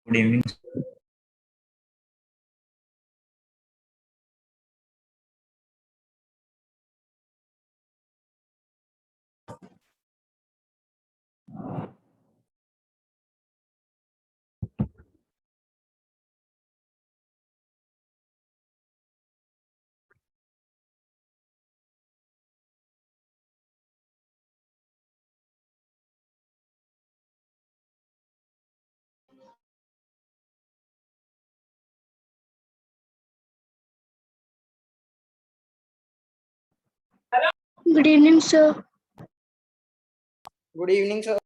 Good evening. Good evening, sir. Good evening, sir.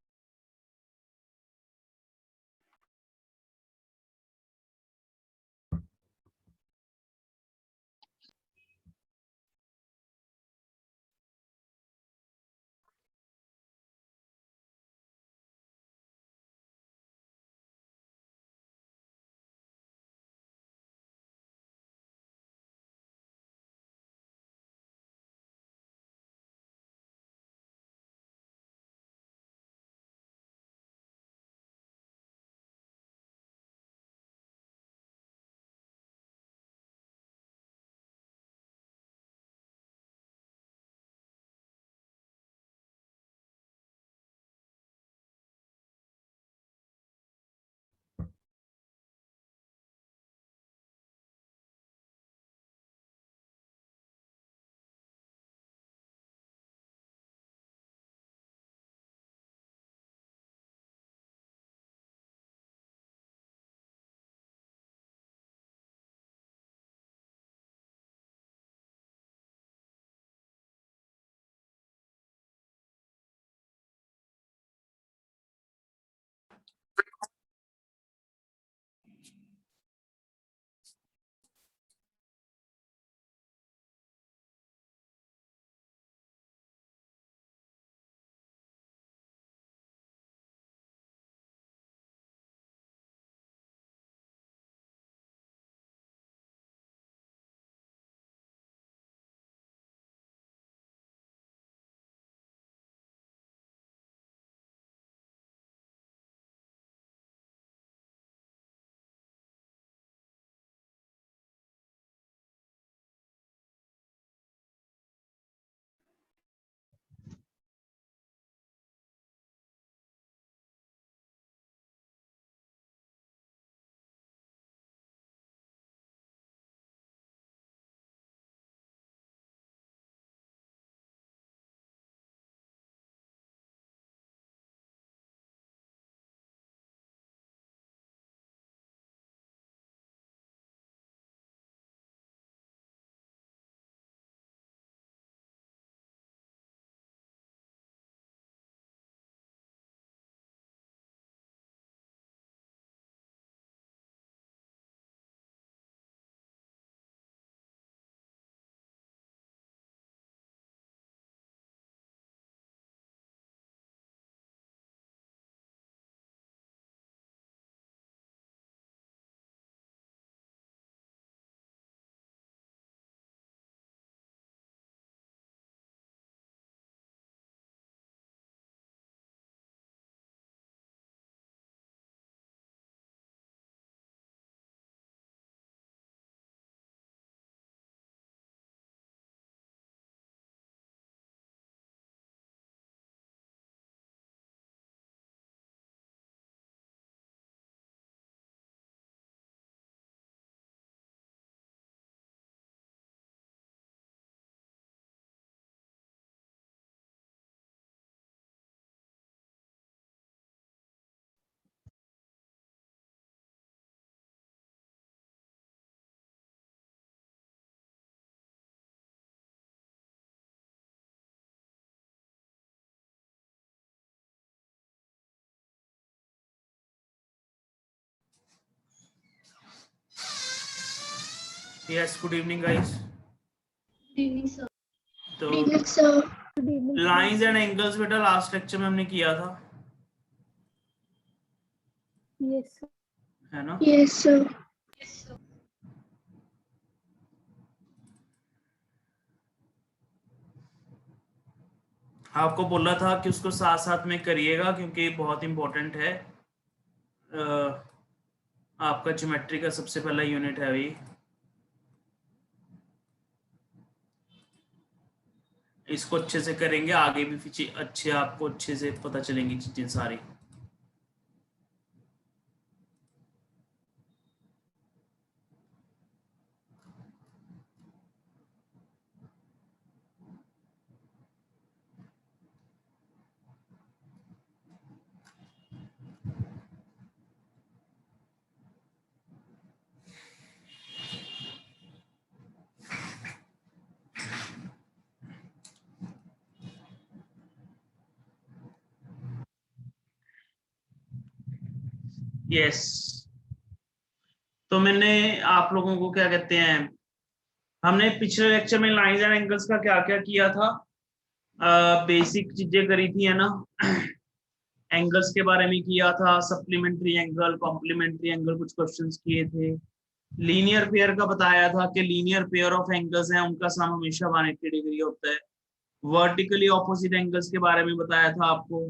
Yes, good evening guys. Good evening, sir. तो Good evening, sir. Good evening. Lines and angles बेटा last lecture में हमने किया था, Yes, sir. है ना? Yes, sir. Yes, sir. आपको बोला था कि उसको साथ साथ में करिएगा क्योंकि बहुत इम्पोर्टेंट है। आपका ज्योमेट्री का सबसे पहला यूनिट है अभी। इसको अच्छे से करेंगे, आगे भी पीछे अच्छे आपको अच्छे से पता चलेंगी चीजें सारी। यस, तो मैंने आप लोगों को क्या कहते हैं, हमने पिछले लेक्चर में लाइंस एंड एंगल्स का क्या क्या किया था, बेसिक चीजें करी थी है ना। एंगल्स के बारे में किया था, सप्लीमेंट्री एंगल, कॉम्प्लीमेंट्री एंगल, कुछ क्वेश्चंस किए थे। लीनियर पेयर का बताया था कि लीनियर पेयर ऑफ एंगल्स हैं उनका सम हमेशा 180 डिग्री होता है। वर्टिकली ऑपोजिट एंगल्स के बारे में बताया था आपको।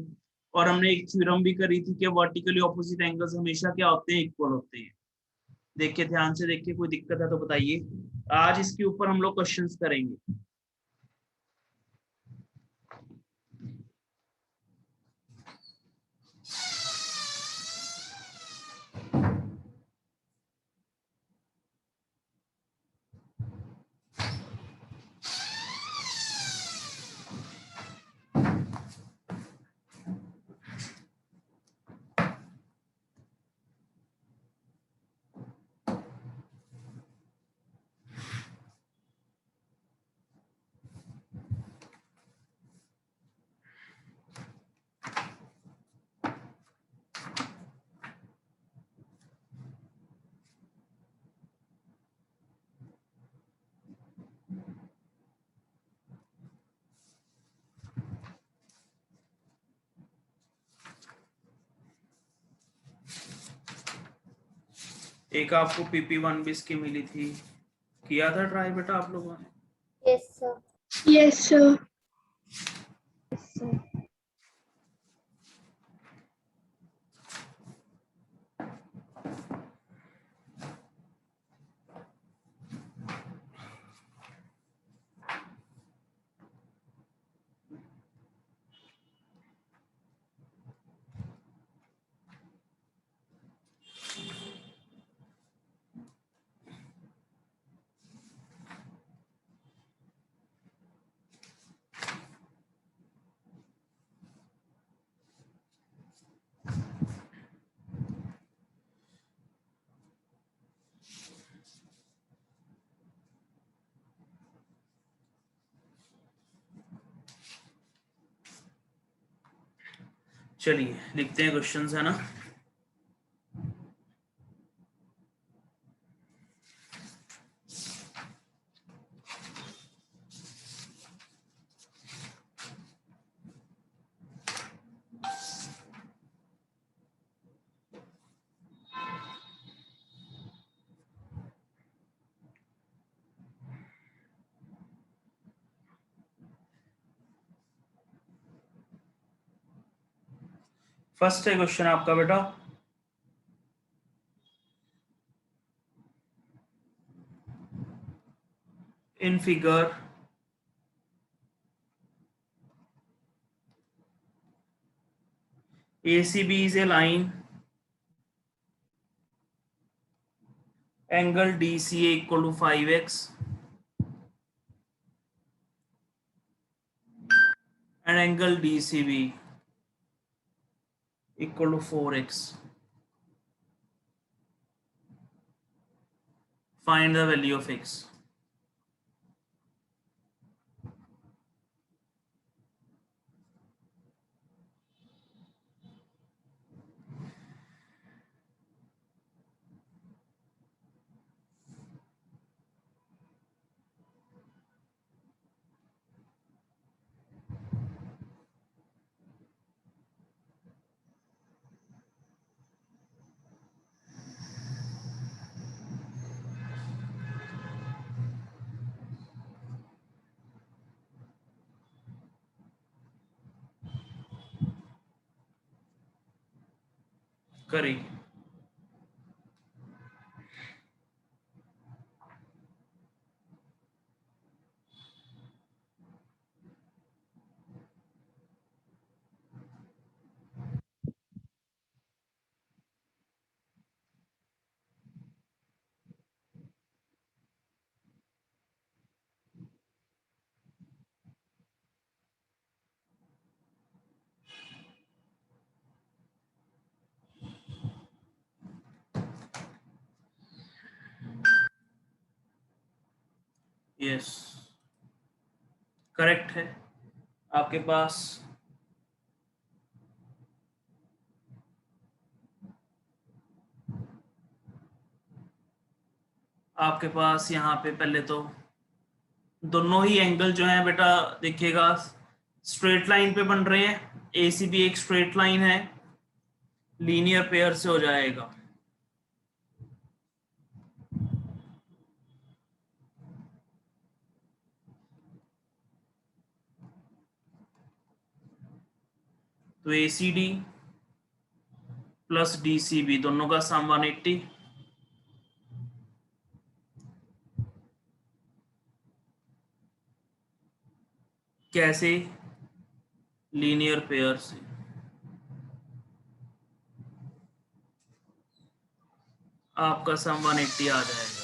और हमने एक थ्योरम भी करी थी कि वर्टिकली ऑपोजिट एंगल्स हमेशा क्या होते हैं, इक्वल होते हैं। देखिए ध्यान से देखिए, कोई दिक्कत है तो बताइए। आज इसके ऊपर हम लोग क्वेश्चंस करेंगे। एक आपको PP1 भी इसकी मिली थी, किया था ट्राई बेटा आप लोगों ने? Yes, sir. Yes, sir. Yes, sir. चलिए लिखते हैं क्वेश्चंस है ना। फर्स्ट है क्वेश्चन आपका बेटा, in figure ACB is a line, angle DCA equal to 5x and angle DCB equal to 4x. Find the value of x. करिए yes, correct है आपके पास। आपके पास यहाँ पे पहले तो दोनों ही एंगल जो है बेटा देखिएगा स्ट्रेट लाइन पे बन रहे हैं। एसीबी एक स्ट्रेट लाइन है, लीनियर पेयर से हो जाएगा। तो एसीडी प्लस डीसीबी दोनों का सम 180। कैसे? लीनियर पेयर से। आपका सम 180 आ जाएगा।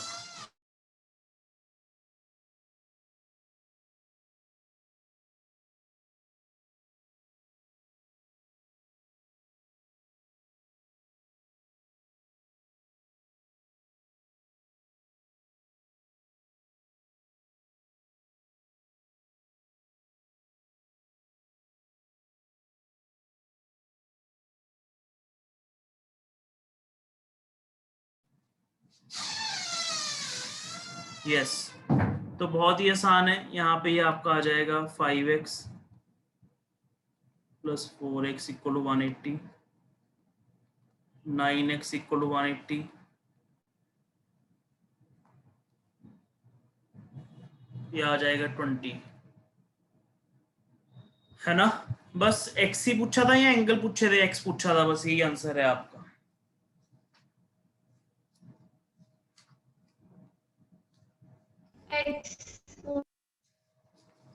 यस, तो बहुत ही आसान है। यहाँ पे ये आपका आ जाएगा 5x plus 4x equal to 180, 9x equal to 180, ये आ जाएगा 20, है ना। बस x ही पूछा था या एंगल पूछे थे? x पूछा था, बस यही आंसर है आपका।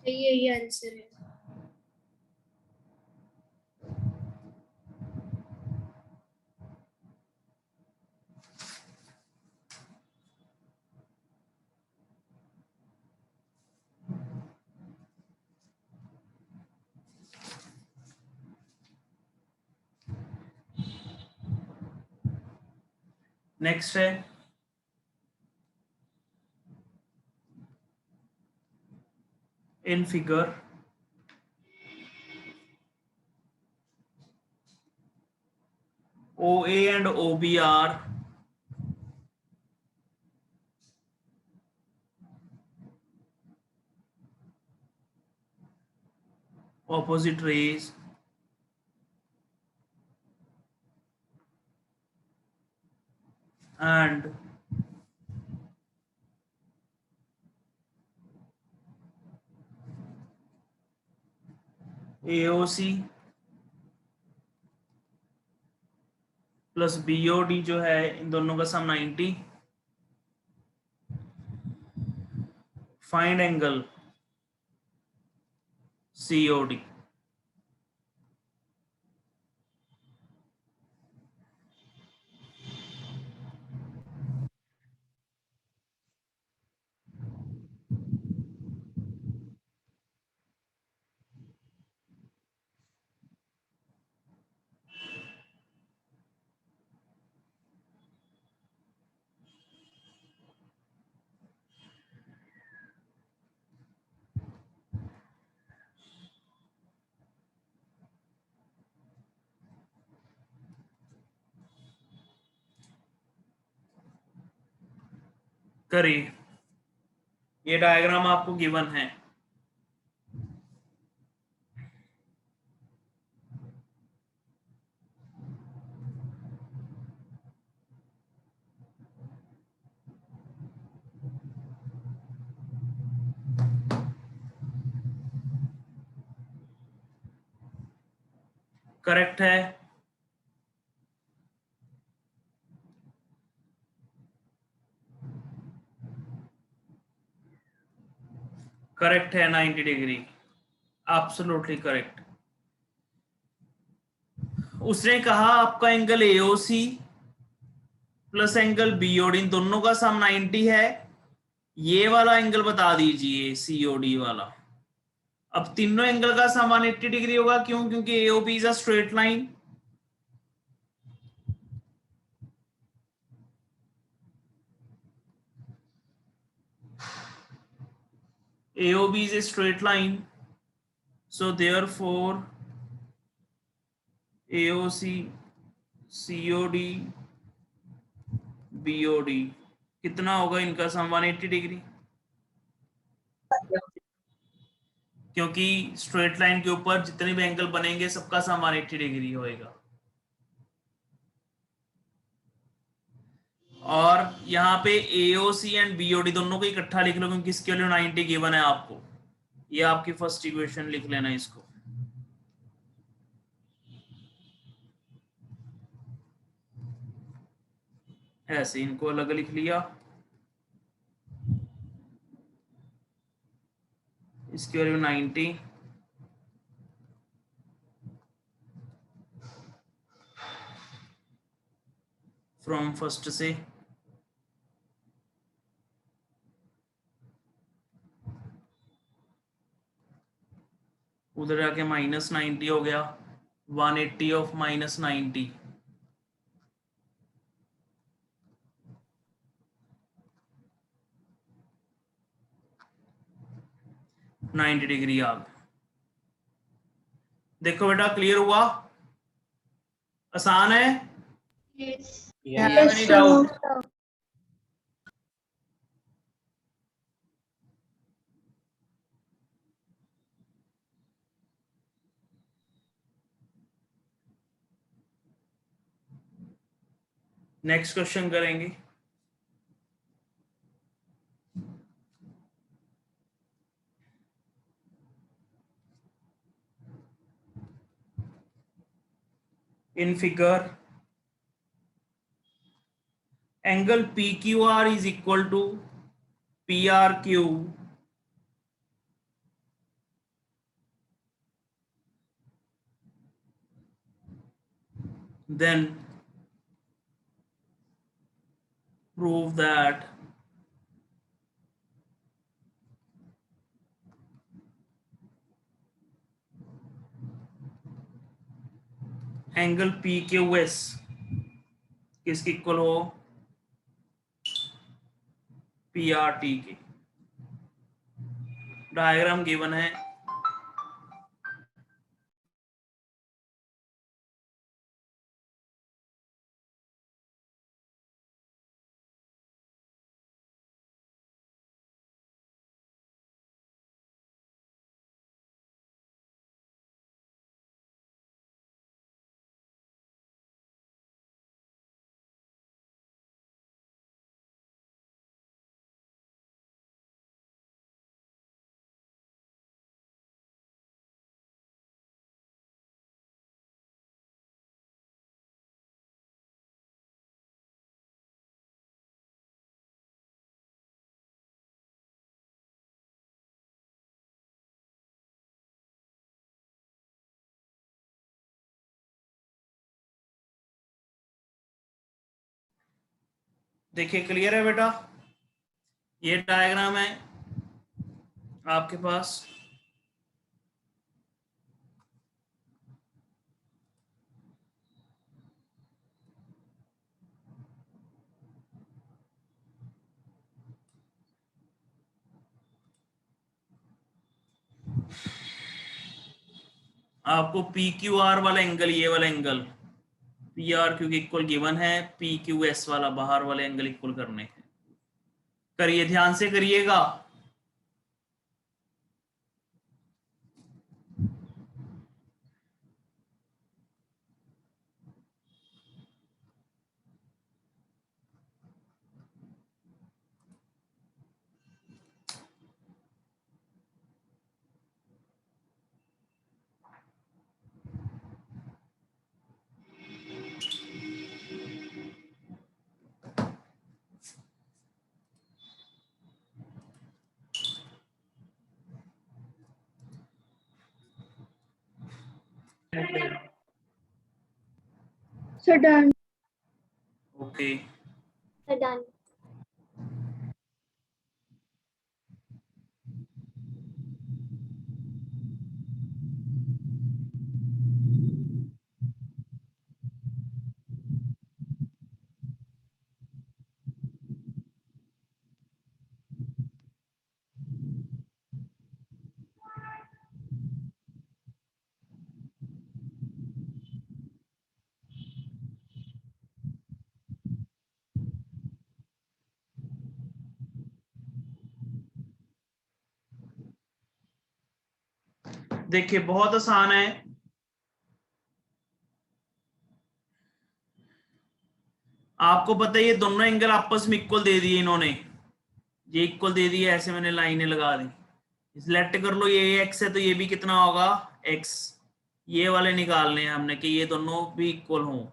यही आंसर है। नेक्स्ट है in figure OA and OB are opposite rays and AOC plus BOD जो है इन दोनों का सम 90। Find angle COD। करिए, ये डायग्राम आपको गिवन है। करेक्ट है, करेक्ट है 90 डिग्री, एब्सोल्युटली करेक्ट। उसने कहा आपका angle AOC plus angle BOD इन दोनों का सम 90 है। ये वाला एंगल बता दीजिए COD वाला। अब तीनों एंगल का सम 180 डिग्री होगा, क्यों? क्योंकि AOP is a straight line. AOB is a straight line, so therefore AOC, COD, BOD कितना होगा इनका सम 180 डिग्री, क्योंकि स्ट्रेट लाइन के ऊपर जितने भी एंगल बनेंगे सबका सम 180 डिग्री होएगा। और यहाँ पे AOC एंड BOD दोनों को इकट्ठा लिख लो, क्योंकि इसके लिए 90 गिवन है आपको। ये आपकी फर्स्ट इक्वेशन लिख लेना इसको। ऐसे इनको अलग लिख लिया, इसकी वैल्यू 90, फ्रॉम फर्स्ट से उधर जाके -90 हो गया, 180 ऑफ -90 90 डिग्री आ गया। देखो बेटा क्लियर हुआ, आसान है। Any doubt? नेक्स्ट क्वेश्चन करेंगे। In figure angle PQR is equal to PRQ then prove that angle PQS किसके इक्वल हो, PRT के। डायग्राम गिवन है, देखिए क्लियर है बेटा। ये डायग्राम है आपके पास, आपको PQR वाला एंगल, ये वाला एंगल PRQ के इक्वल गिवन है, PQS वाला बाहर वाले एंगल इक्वल करने हैं। करिए, ध्यान से करिएगा। So done. Okay, So done. देखिए बहुत आसान है। आपको पता है ये दोनों एंगल आपस में इक्वल दे दिए इन्होंने, ये इक्वल दे दिए, ऐसे मैंने लाइनें लगा दी। सिलेक्ट कर लो, ये एक्स है तो ये भी कितना होगा एक्स। ये वाले निकालने हैं हमने कि ये दोनों भी इक्वल हों।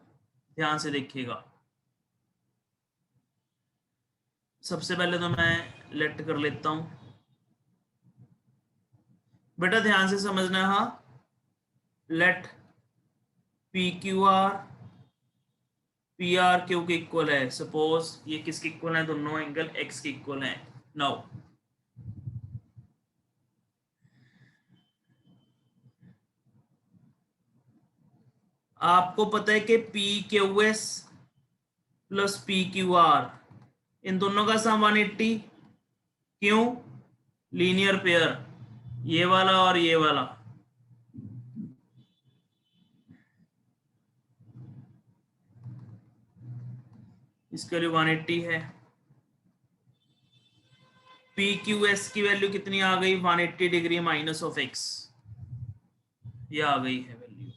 ध्यान से देखिएगा। सबसे पहले तो मैं लेट कर लेता हूं, बेटा ध्यान से समझना है। हाँ, let P Q R P R Q के इक्वल है। सपोज ये किसके इक्वल है, दोनों एंगल एक्स के इक्वल है। नाउ आपको पता है कि P Q S plus P Q R, इन दोनों का सम 180। क्यों? लीनियर पेयर, ये वाला और ये वाला। इसके लिए 180 है। पी क्यू एस की वैल्यू कितनी आ गई, 180 डिग्री माइनस ऑफ एक्स, ये आ गई है वैल्यू।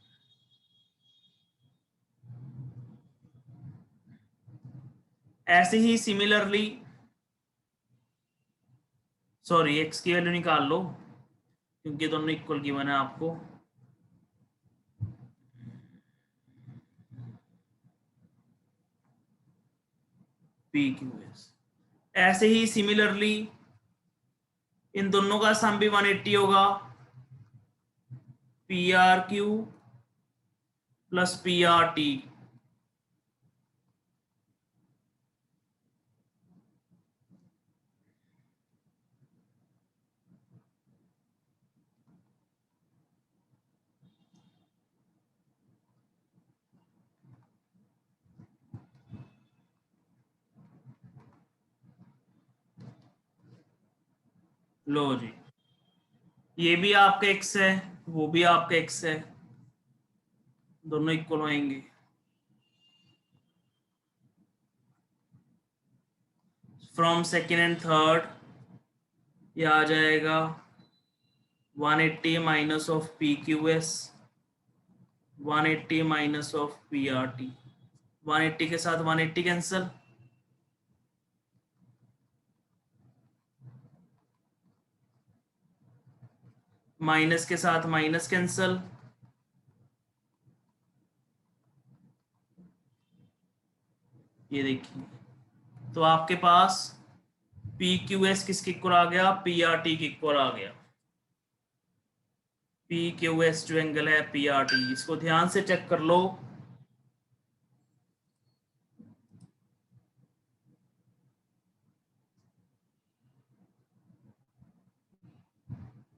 ऐसे ही सिमिलरली, सॉरी एक्स की वैल्यू निकाल लो क्योंकि दोनों इक्वल गिवन है आपको। पी क्यू एस, ऐसे ही सिमिलरली इन दोनों का सम भी 180 होगा। P R Q plus P R T. लो जी, ये भी आपका एक्स है, वो भी आपका एक्स है, दोनों इक्वल होंगे। फ्रॉम सेकेंड एंड थर्ड ये आ जाएगा 180 minus of P Q S, 180 minus of P R T. 180 के साथ 180 कैंसिल, माइनस के साथ माइनस कैंसिल, ये देखिए तो आपके पास पी क्यू एस किसके इक्वल आ गया, पी आर टी के इक्वल आ गया। पी क्यू एस जो एंगल है पी आर टी, इसको ध्यान से चेक कर लो।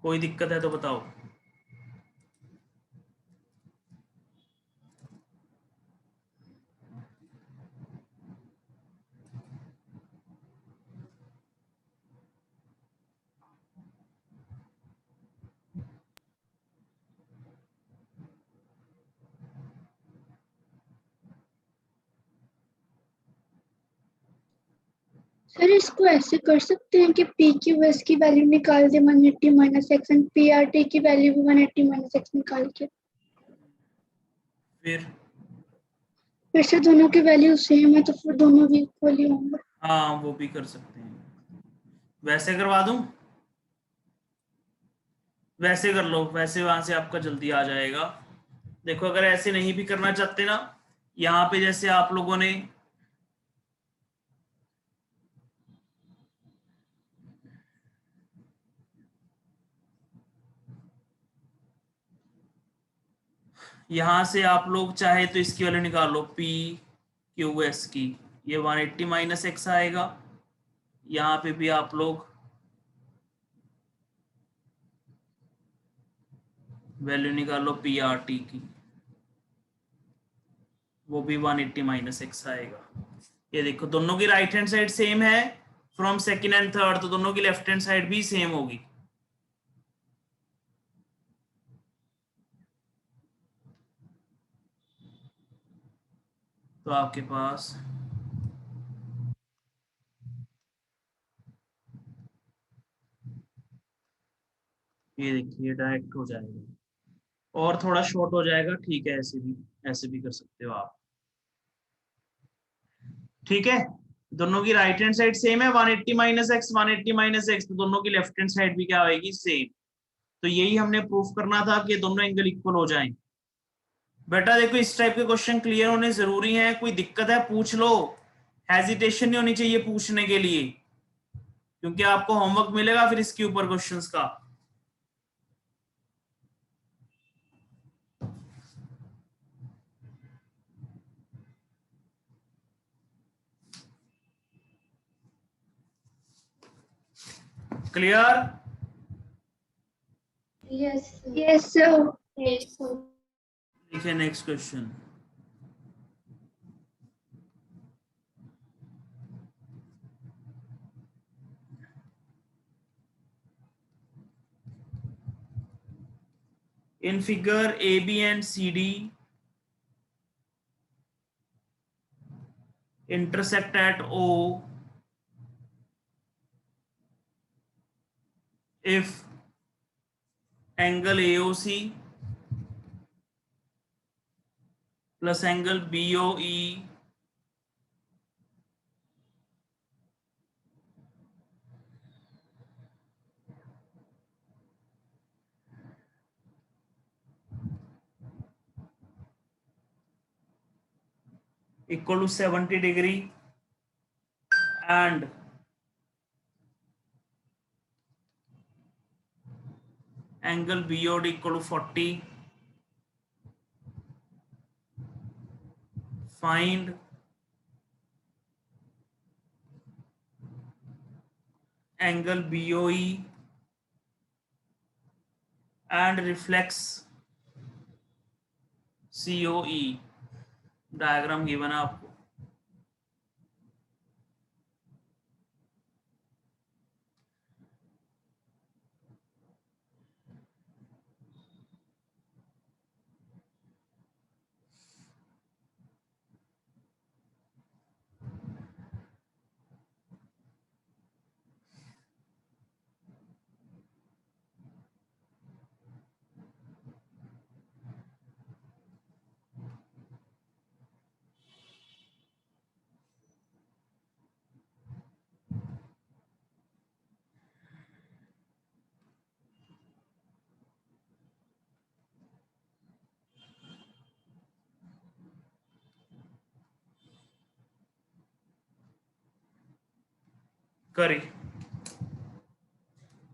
कोई दिक्कत है तो बताओ। सर इसको ऐसे कर सकते हैं कि पी क्यू एस की वैल्यू निकाल दे 180 minus x and P R T की वैल्यू भी 180 माइनस एक्स निकाल के, फिर से दोनों की वैल्यू सेम है तो फिर दोनों भी इक्वल ही होंगे। हाँ वो भी कर सकते हैं, वैसे करवा दूं, वैसे कर लो, वैसे वहां से आपका जल्दी आ जाएगा। देखो अगर ऐसे नहीं भी करना चाहते ना, यहाँ पे जैसे आप लोगों ने यहाँ से आप लोग चाहे तो इसकी वैल्यू निकाल लो पी क्यू एस की, ये 180 माइनस एक्स आएगा। यहाँ पे भी आप लोग वैल्यू निकालो पी आर टी की, वो भी 180 माइनस एक्स आएगा। ये देखो दोनों की राइट हैंड साइड सेम है फ्रॉम सेकेंड एंड थर्ड, तो दोनों की लेफ्ट हैंड साइड भी सेम होगी। तो आपके पास ये देखिए डायरेक्ट हो जाएगा। और थोड़ा शॉर्ट हो जाएगा, ठीक है, ऐसे भी कर सकते हो आप। ठीक है, दोनों की राइट हैंड साइड सेम है, 180 माइनस एक्स 180 माइनस एक्स, तो दोनों की लेफ्ट हैंड साइड भी क्या होगी, सेम। तो यही हमने प्रूफ करना था कि दोनों एंगल इक्वल हो जाएं। बेटा देखो इस टाइप के क्वेश्चन क्लियर होने जरूरी है, कोई दिक्कत है पूछ लो, हेजिटेशन नहीं होनी चाहिए पूछने के लिए, क्योंकि आपको होमवर्क मिलेगा फिर इसके ऊपर क्वेश्चंस का। Clear? Yes, sir. Yes, sir. Yes, sir. देखिए next question, in figure AB and CD intersect at O if angle AOC plus angle BOE equal to 70 degree and angle BOD equal to 40, find angle BOE and reflex COE, diagram given है आपको। करी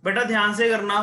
बेटा ध्यान से करना,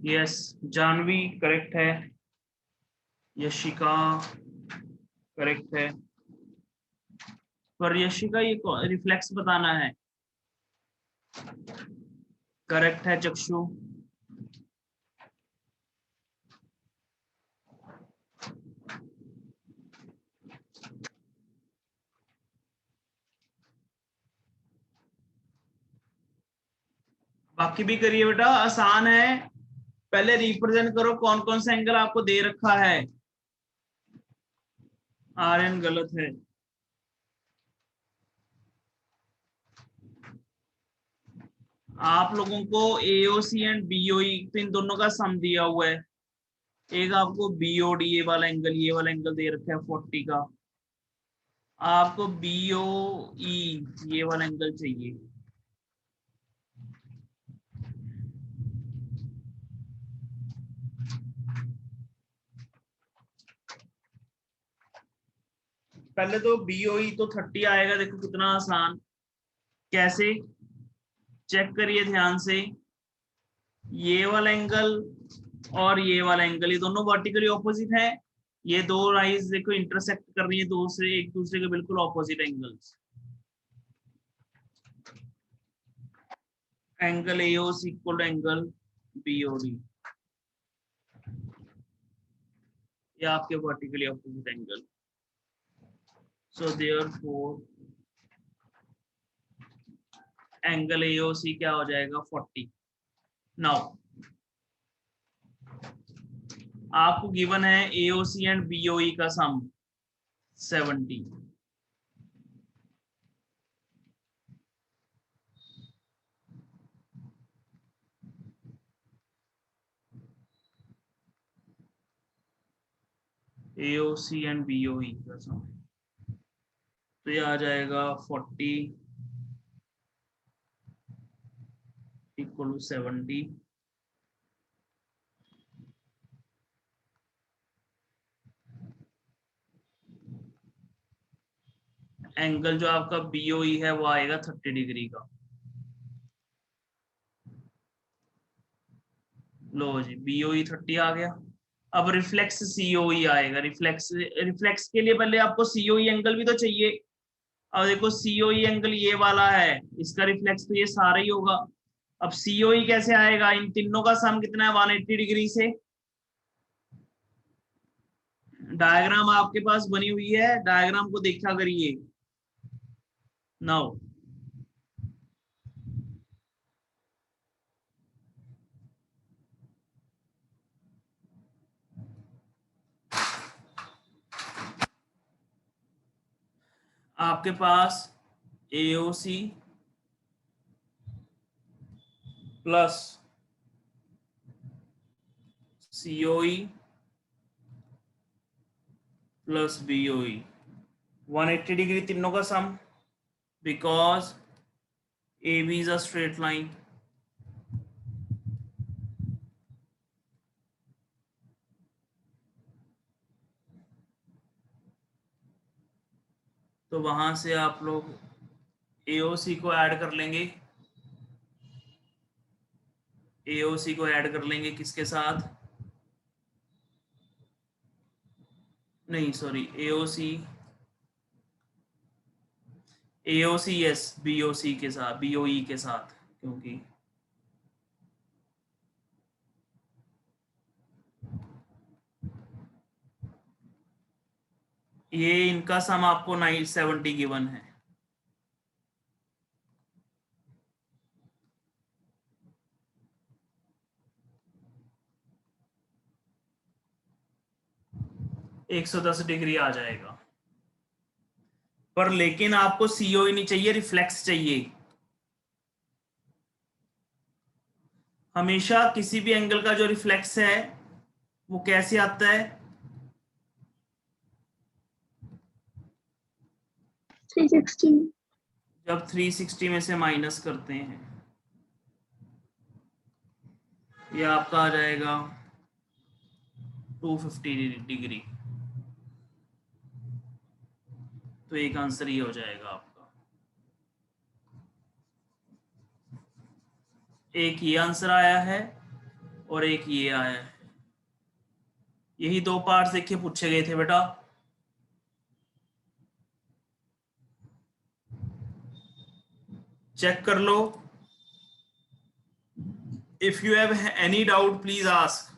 yes, Janvi correct है, Yashika correct है, पर यशिका ये रिफ्लेक्स बताना है। करेक्ट है चक्षु। बाकी भी करिए बेटा, आसान है। पहले रिप्रेजेंट करो कौन कौन सा एंगल आपको दे रखा है। आर्यन गलत है। आप लोगों को एओसी एंड बीओई तो इन दोनों का सम दिया हुआ है। एक आपको बीओडी ये वाला एंगल दे रखा है 40 का। आपको बीओई ये वाला एंगल चाहिए। पहले तो बीओई तो 30 आएगा, देखो कितना आसान। कैसे, चेक करिए ध्यान से। ये वाला एंगल और ये वाला एंगल, ये दोनों वर्टिकली ऑपोजिट है। ये दो राइज देखो इंटरसेक्ट कर रही है, दूसरे एक दूसरे के बिल्कुल opposite angles. Angle AOC equal to angle BOD, ये आपके vertically opposite angle. So therefore angle AOC क्या हो जाएगा 40। नाउ आपको गिवन है एओसी एंड बीओई का सम 70। एओसी एंड बीओई का सम, तो ये आ जाएगा 40 इक्वल टू 70। एंगल जो आपका बीओई है वो आएगा 30 डिग्री का। लो जी, बीओई 30 आ गया। अब रिफ्लेक्स सीओई आएगा। रिफ्लेक्स रिफ्लेक्स के लिए पहले आपको सीओई एंगल भी तो चाहिए। अब देखो सीओई एंगल ये वाला है, इसका रिफ्लेक्स तो ये सारा ही होगा। अब सीओई कैसे आएगा, इन तीनों का सम कितना है 180 डिग्री से। डायग्राम आपके पास बनी हुई है, डायग्राम को देखा करिए। नाउ आपके पास AOC plus COE plus BOE 180 degree तीनों का sum, because AB is a straight line। तो वहां से आप लोग AOC को ऐड कर लेंगे। AOC को ऐड कर लेंगे किसके साथ, नहीं सॉरी AOC यस BOC के साथ, BOE के साथ, क्योंकि ये इनका सम आपको 970 गिवन है। एक 110 डिग्री आ जाएगा। पर लेकिन आपको सीओई नहीं चाहिए, रिफ्लेक्स चाहिए। हमेशा किसी भी एंगल का जो रिफ्लेक्स है वो कैसे आता है, 360। जब 360 में से माइनस करते हैं, ये आपका आ जाएगा 250 डिग्री। तो एक आंसर ये हो जाएगा आपका। एक ये आंसर आया है और एक ये आया है। यही दो पार्ट्स देखिए पूछे गए थे बेटा। चेक कर लो। If you have any doubt please ask.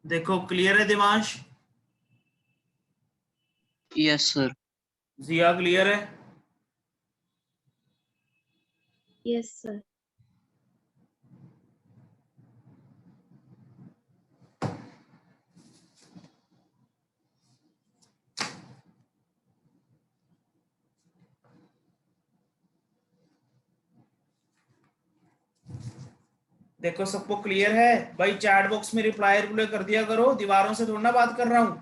देखो क्लियर है Divansh? Yes sir. Jiya clear है? Yes sir. देखो सबको क्लियर है भाई? चैट बॉक्स में रिप्लाई रिप्लाई कर दिया करो, दीवारों से थोड़ा ना बात कर रहा हूं।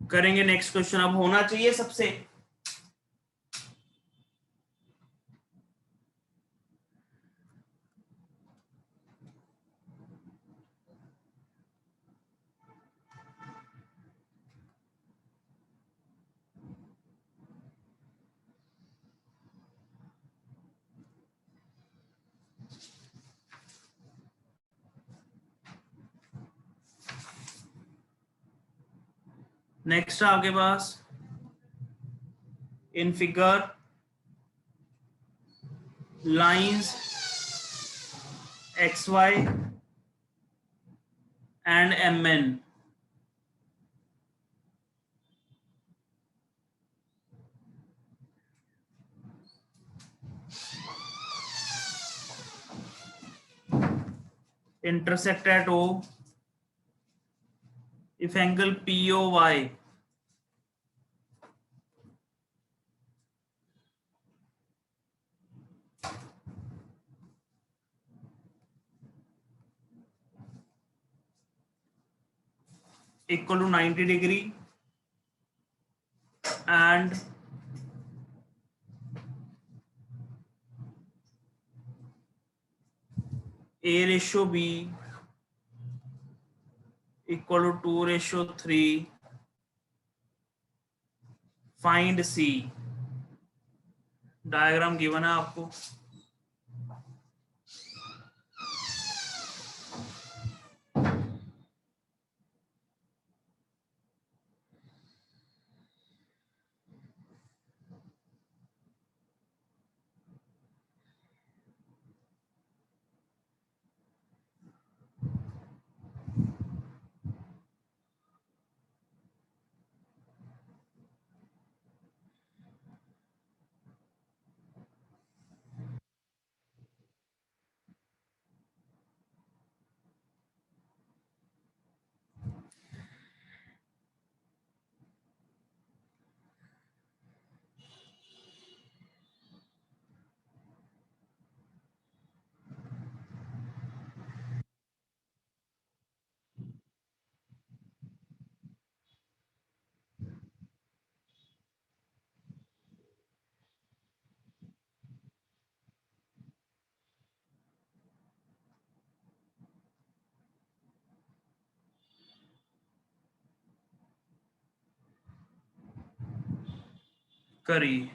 करेंगे नेक्स्ट क्वेश्चन। अब होना चाहिए सबसे। नेक्स्ट आपके पास in figure lines xy and mn intersect at O if angle POY equal to 90 degree and A ratio B equal to 2:3, find C। Diagram given है आपको। करिए।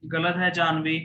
गलत है जानवी।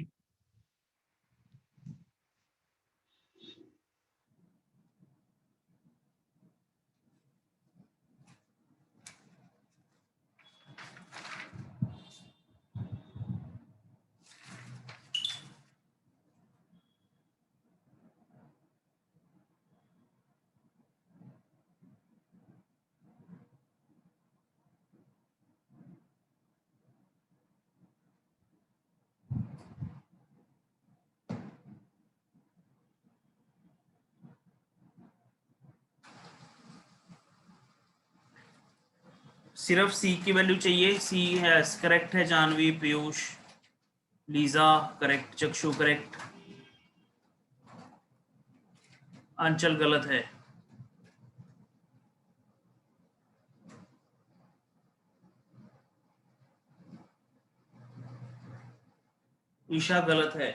सिर्फ सी की वैल्यू चाहिए। सी है करेक्ट है जानवी, पीयूष, लीजा करेक्ट, चक्षु करेक्ट, अंचल गलत है, ईशा गलत है।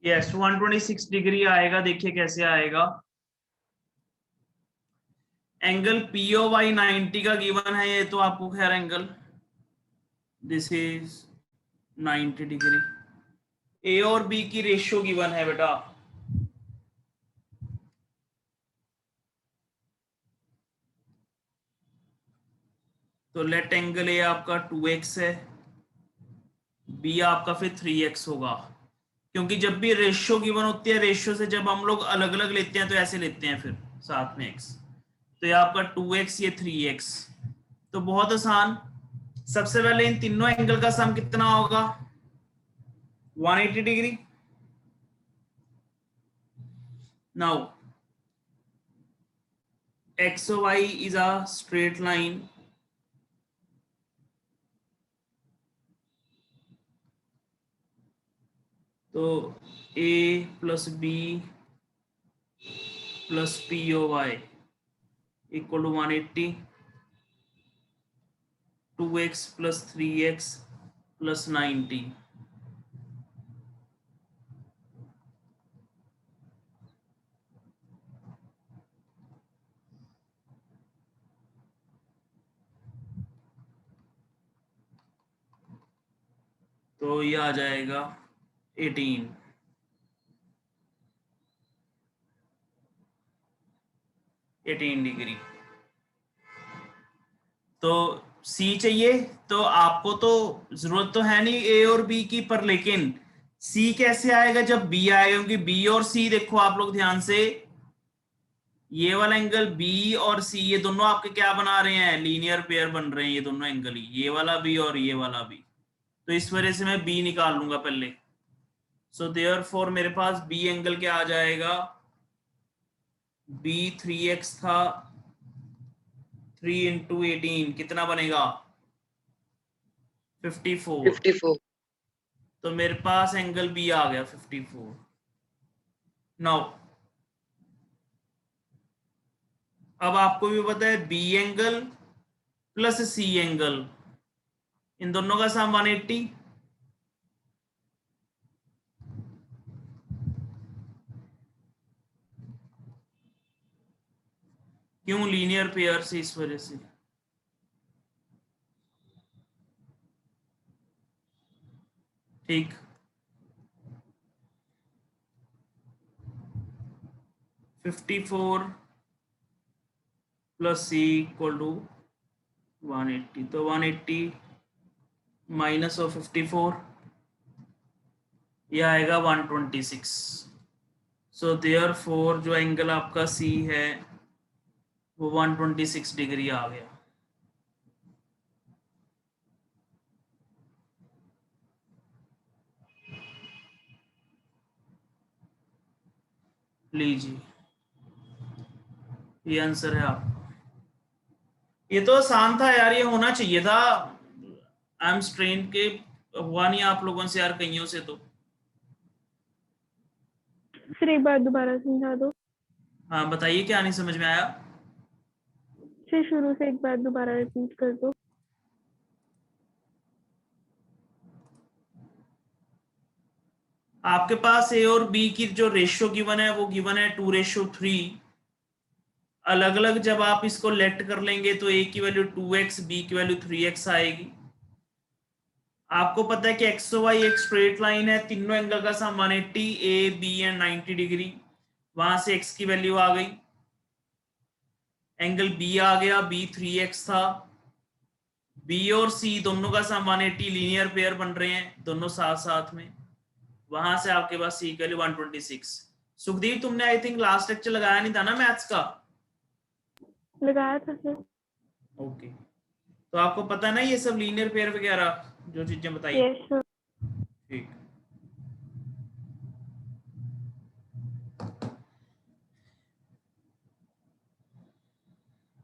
यस 126 डिग्री आएगा। देखिए कैसे आएगा। एंगल पीओ वाई 90 का गिवन है, ये तो आपको खैर एंगल दिस इज 90 डिग्री। ए और बी की रेशियो गिवन है बेटा। तो लेट एंगल ए आपका 2x है, बी आपका फिर 3x होगा। क्योंकि जब भी रेशियो गिवन होती है, रेशियो से जब हम लोग अलग अलग लेते हैं तो ऐसे लेते हैं फिर साथ में x। तो ये आपका 2x, ये 3x। तो बहुत आसान। सबसे पहले इन तीनों एंगल का सम कितना होगा? 180 degree. Now XY is a straight line. तो A plus B plus POY equal to 180, 2x plus 3x plus 90। तो ये आ जाएगा 18 डिग्री। तो सी चाहिए। तो आपको तो जरूरत तो है नहीं ए और बी की, पर लेकिन सी कैसे आएगा जब बी आएगा? क्योंकि बी और सी देखो आप लोग ध्यान से, ये वाला एंगल बी और सी ये दोनों आपके क्या बना रहे हैं? लीनियर पेयर बन रहे हैं ये दोनों एंगल ही, ये वाला भी और ये वाला भी। तो इस वजह से मैं बी निकाल लूंगा पहले। सो देयरफॉर मेरे पास बी एंगल क्या आ जाएगा? बी 3x था, 3 इंटू 18 कितना बनेगा? 54। तो मेरे पास एंगल बी आ गया 54। नाउ अब आपको भी पता है B angle plus C angle, इन दोनों का सम 180। क्यों? लीनियर पेयर से, इस वजह से। ठीक। 54 प्लस सी इक्वल टू 180। तो 180 माइनस ऑफ 54 यह आएगा 126। सो देयरफॉर जो एंगल आपका सी है वो 126 डिग्री आ गया। लीजिए ये आंसर है आपका। ये तो आसान था यार, ये होना चाहिए था। आई एम स्ट्रेन के हुआ नहीं आप लोगों से यार, कईयों से तो। फिर एक बार दोबारा समझा दो। हाँ बताइए, क्या नहीं समझ में आया? फिर शुरू से एक बार दोबारा रिपीट कर दो। आपके पास ए और बी की जो रेशियो गिवन है वो गिवन है 2:3। अलग अलग जब आप इसको लेट कर लेंगे तो ए की वैल्यू 2x, बी की वैल्यू 3x आएगी। आपको पता है कि एक्स वाई एक स्ट्रेट लाइन है, तीनों एंगल का सम 180, ए बी एंड 90 डिग्री। वहां से x की वैल्यू आ गई, एंगल बी आ गया, बी 3x था। बी और सी दोनों का सम 180, लीनियर पेयर बन रहे हैं दोनों साथ साथ में। वहां से आपके पास सी की वैल्यू 126। सुखदीप तुमने आई थिंक लास्ट लेक्चर लगाया नहीं था ना मैथ्स का? लगाया था सर। ओके, तो आपको पता है ना ये सब लीनियर पेयर वगैरह जो चीजें बताई? Yes sir. ठीक।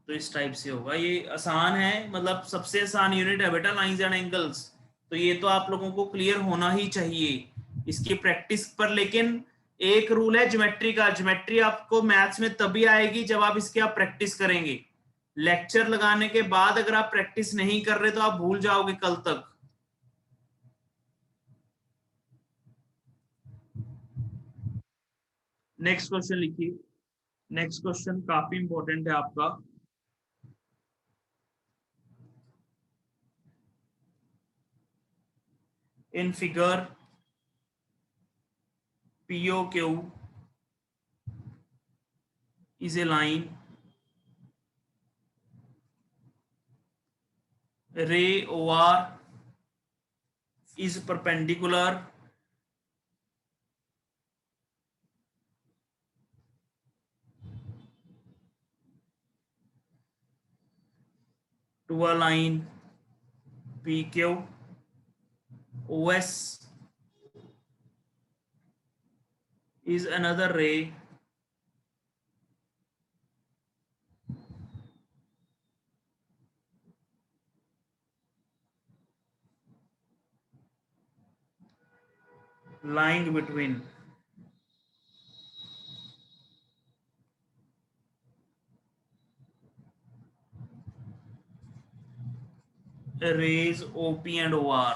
तो इस टाइप से होगा, ये आसान है, मतलब सबसे आसान यूनिट है बेटा लाइंस एंड एंगल्स। तो ये तो आप लोगों को क्लियर होना ही चाहिए इसकी प्रैक्टिस पर। लेकिन एक रूल है ज्योमेट्री का, ज्योमेट्री आपको मैथ्स में तभी आएगी जब आप इसके आप प्रैक्टिस करेंगे। लेक्चर लगाने के बाद अगर आप प्रैक्टिस नहीं कर रहे तो आप भूल जाओगे कल तक। नेक्स्ट क्वेश्चन लिखिए। नेक्स्ट क्वेश्चन काफी इंपॉर्टेंट है आपका। In figure POQ is a line, ray OR is perpendicular to a line PQ. OS is another ray lying between rays OP and OR.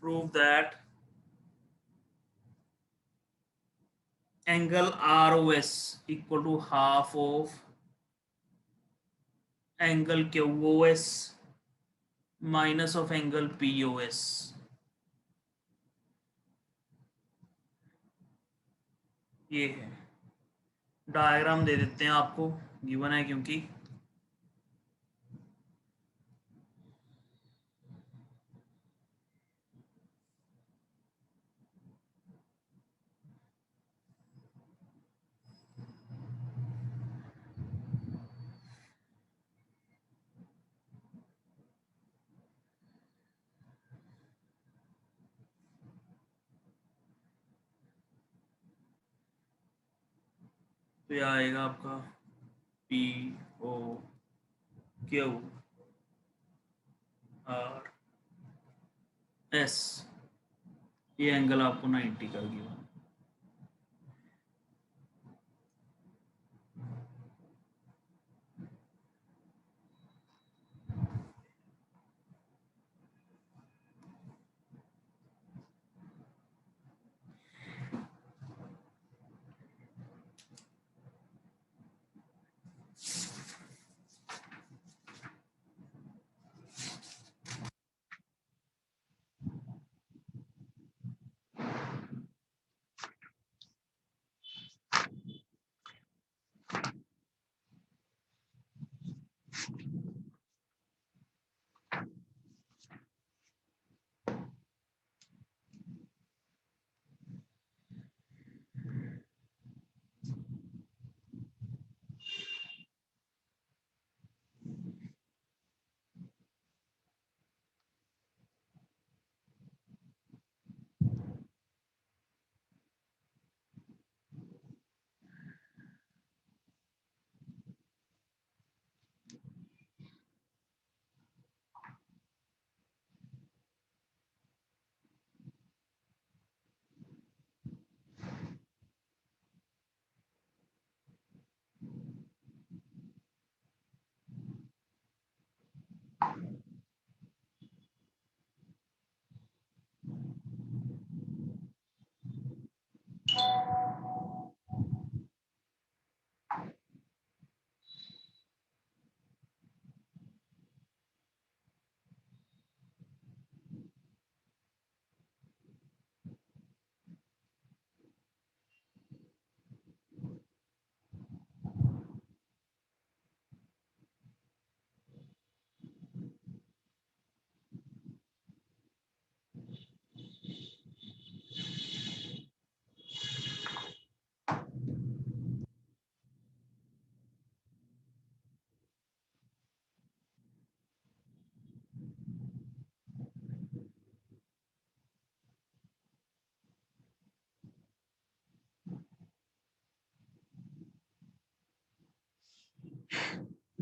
Prove that angle ROS equal to half of angle QOS minus of angle POS. ये है diagram, दे देते हैं आपको, given है क्योंकि। तो यह आएगा आपका POQRS। ये एंगल आपको 90 का गिवन।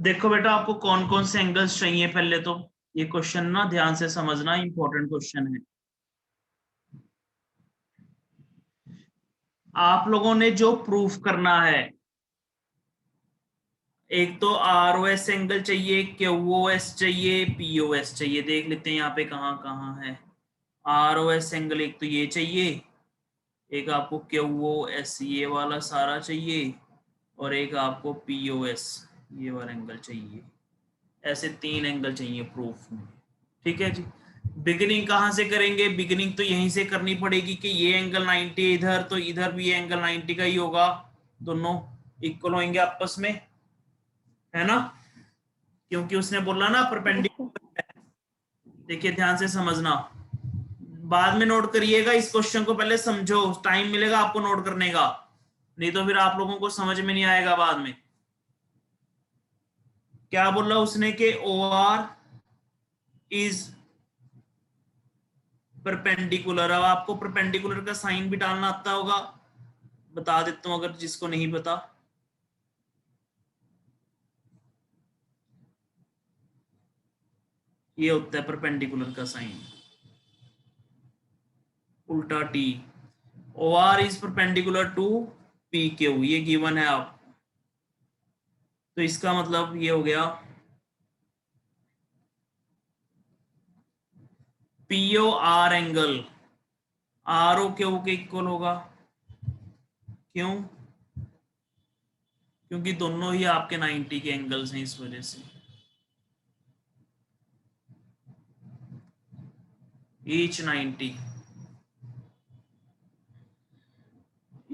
देखो बेटा, आपको कौन कौन से एंगल्स चाहिए पहले तो ये क्वेश्चन ना ध्यान से समझना, इंपॉर्टेंट क्वेश्चन है। आप लोगों ने जो प्रूफ करना है, एक तो ROS एंगल चाहिए, QOS चाहिए, POS चाहिए। देख लेते हैं यहाँ पे कहाँ कहाँ है। ROS एंगल एक तो ये चाहिए, एक आपको QOS ये वाला सारा चाहिए, और एक आपको POS ये वाला एंगल चाहिए। ऐसे 3 एंगल चाहिए प्रूफ में। ठीक है जी। बिगिनिंग कहाँ से करेंगे? बिगिनिंग तो यहीं से करनी पड़ेगी कि ये एंगल 90 इधर, तो इधर भी ये एंगल 90 का ही होगा, दोनों इक्वल होंगे आपस में, है ना? क्योंकि उसने बोला ना परपेंडिकुलर। देखिए ध्यान से समझना, बाद में नोट करिएगा, इस क्वेश्चन को पहले समझो, टाइम मिलेगा आपको नोट करने का, नहीं तो फिर आप लोगों को समझ में नहीं आएगा बाद में। क्या बोला उसने कि OR इज परपेंडिकुलर। अब आपको परपेंडिकुलर का साइन भी डालना आता होगा, बता देता हूं अगर जिसको नहीं पता। ये होता है परपेंडिकुलर का साइन, उल्टा T। OR is perpendicular to PQ, ये गिवन है आप, तो इसका मतलब ये हो गया POR एंगल ROQ के इक्वल होगा। क्यों? क्योंकि दोनों ही आपके 90 के एंगल्स हैं, इस वजह से। ईच 90,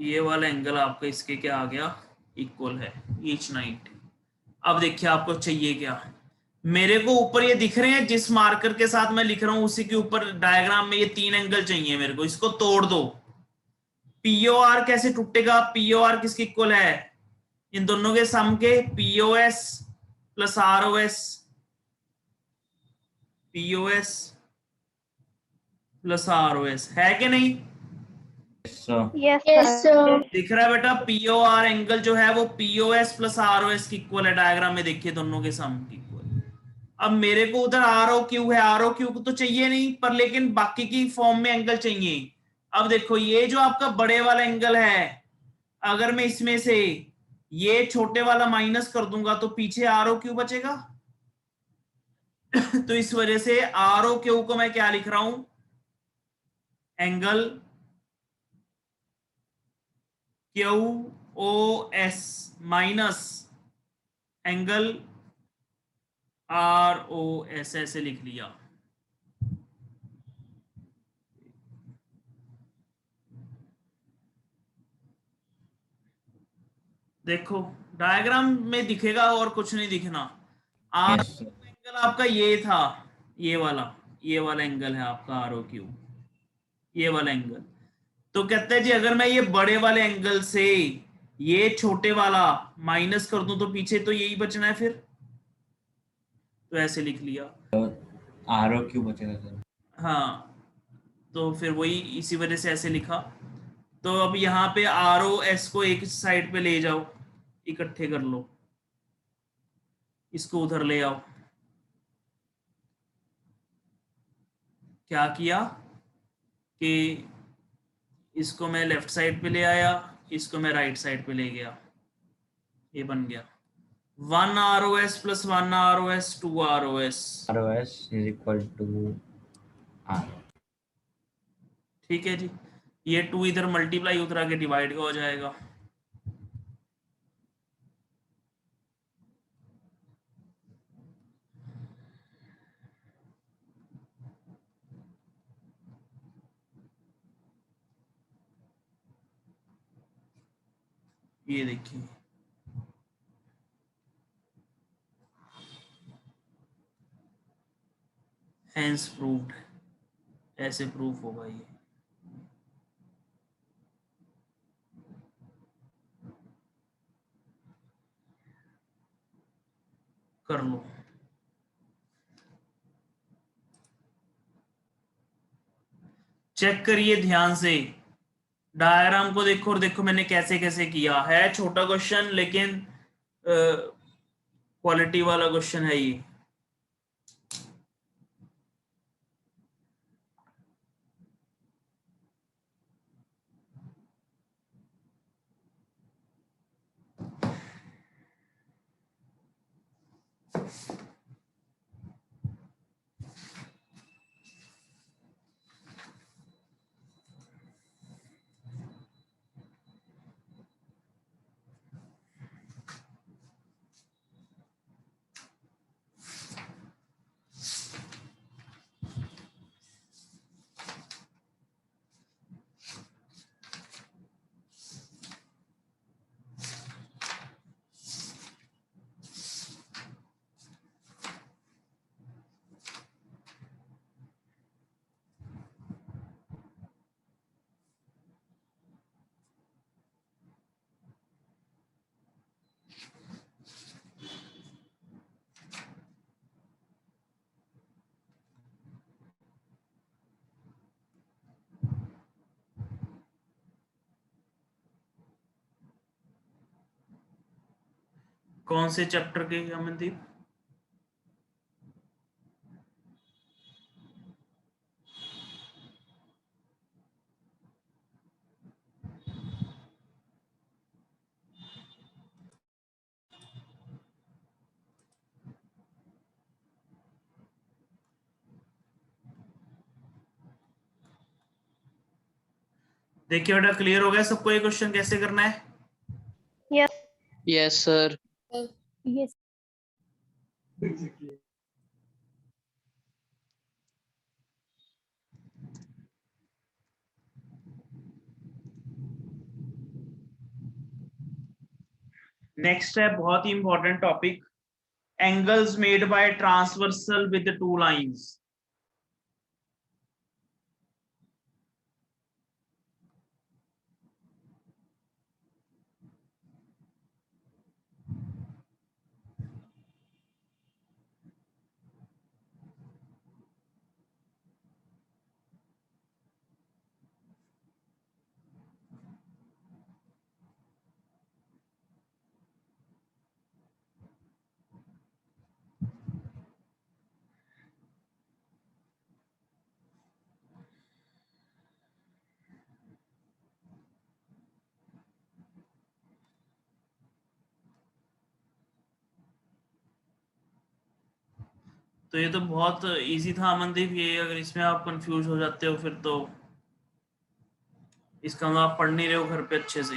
ये वाला एंगल आपका इसके क्या आ गया? इक्वल है, ईच 90। अब देखिए आपको चाहिए क्या। मेरे को ऊपर ये दिख रहे हैं, जिस मार्कर के साथ मैं लिख रहा हूं उसी के ऊपर डायग्राम में ये 3 एंगल चाहिए मेरे को, इसको तोड़ दो। POR कैसे टूटेगा? POR किसके इक्वल है? इन दोनों के सम के, POS plus ROS, POS plus ROS, है कि नहीं? Yes Yes, sir. sir. दिख रहा है बेटा? POR एंगल जो है वो POS प्लस ROS की इक्वल है, डायग्राम में देखिए दोनों के सम की इक्वल। अब मेरे को उधर ROQ है, ROQ को तो चाहिए नहीं, पर लेकिन बाकी की फॉर्म में एंगल चाहिए। अब देखो ये जो आपका बड़े वाला एंगल है, अगर मैं इसमें से ये छोटे वाला माइनस कर दूंगा तो पीछे ROQ बचेगा। तो इस वजह से ROQ को मैं क्या लिख रहा हूं? Angle QOS minus angle ROS, ऐसे लिख लिया। देखो डायग्राम में दिखेगा और कुछ नहीं दिखना। ROQ एंगल आपका ये था, ये वाला एंगल है आपका ROQ, ये वाला एंगल। तो कहते हैं जी अगर मैं ये बड़े वाले एंगल से ये छोटे वाला माइनस कर दूं तो पीछे तो यही बचना है फिर, तो ऐसे लिख लिया। ROQ बचेगा सर। हाँ, तो फिर वही इसी वजह से ऐसे लिखा। तो अब यहाँ पे ROS को एक साइड पे ले जाओ, इकट्ठे कर लो, इसको उधर ले आओ। क्या किया कि इसको मैं लेफ्ट साइड पे ले आया, इसको मैं राइट साइड पे ले गया, ये बन गया 1 ROS plus 1 ROS 2 ROS। ROS is equal to R। ठीक है जी, ये 2 इधर मल्टीप्लाई उधर आके डिवाइड का हो जाएगा। ये देखिए हेंस प्रूव्ड, ऐसे प्रूफ होगा ये। कर लो। चेक करिए ध्यान से, डायग्राम को देखो और देखो मैंने कैसे कैसे किया है। छोटा क्वेश्चन लेकिन क्वालिटी वाला क्वेश्चन है ये। कौन से चैप्टर के अमनदीप? देखिए बेटा, क्लियर हो गया सबको ये क्वेश्चन कैसे करना है? Yes sir. यस। नेक्स्ट है बहुत ही important topic, angles made by transversal with two lines. तो ये तो बहुत इजी था अमनदीप, ये अगर इसमें आप कंफ्यूज हो जाते हो फिर तो इसका मतलब आप पढ़ नहीं रहे हो घर पे अच्छे से।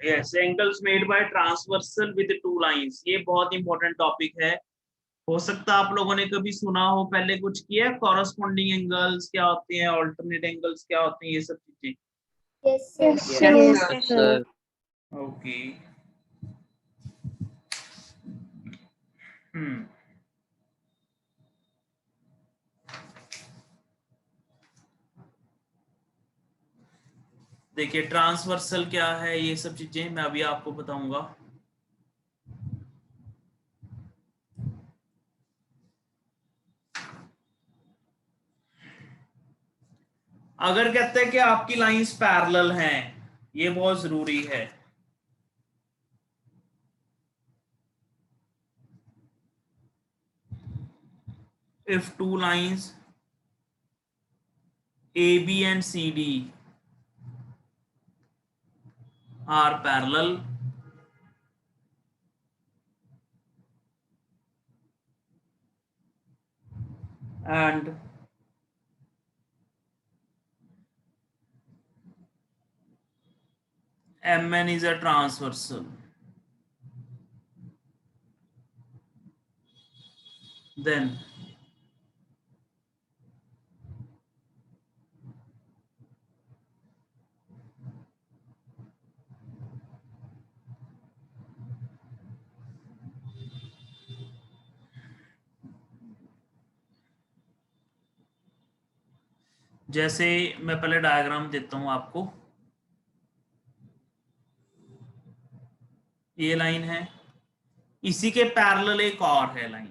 Yes, angles made by transversal with two lines, ये बहुत इंपॉर्टेंट टॉपिक है। हो सकता है आप लोगों ने कभी सुना हो, पहले कुछ किया है, कॉरस्पॉन्डिंग एंगल्स क्या होते हैं, ऑल्टरनेट एंगल्स क्या होते हैं, ये सब चीजें। Yes sir. ओके। देखिए ट्रांसवर्सल क्या है, ये सब चीजें मैं अभी आपको बताऊंगा। अगर कहते हैं कि आपकी लाइंस पैरेलल हैं, ये बहुत जरूरी है। If two lines AB and CD are parallel, and MN is a transversal, then जैसे मैं पहले डायग्राम देता हूं आपको, ये लाइन है, इसी के पैरेलल एक और है लाइन।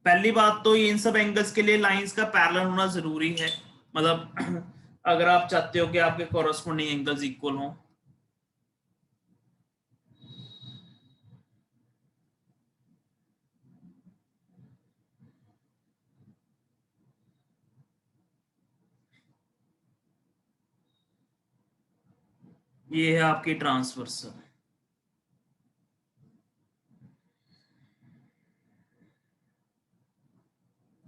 पहली बात तो इन सब एंगल्स के लिए लाइंस का पैरेलल होना जरूरी है, मतलब अगर आप चाहते हो कि आपके कॉरस्पॉन्डिंग एंगल्स इक्वल हों। ये है आपकी transversal,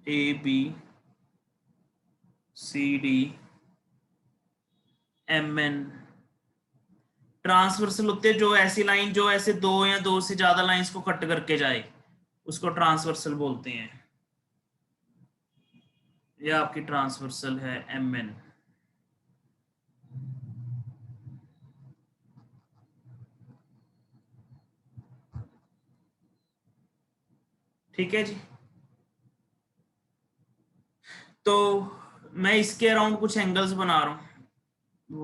A B C D M N. Transversal होते हैं जो ऐसी लाइन जो ऐसे दो या दो से ज्यादा लाइंस को कट करके जाए, उसको ट्रांसवर्सल बोलते हैं। यह आपकी ट्रांसवर्सल है एम एन। ठीक है जी। तो मैं इसके अराउंड कुछ एंगल्स बना रहा हूं,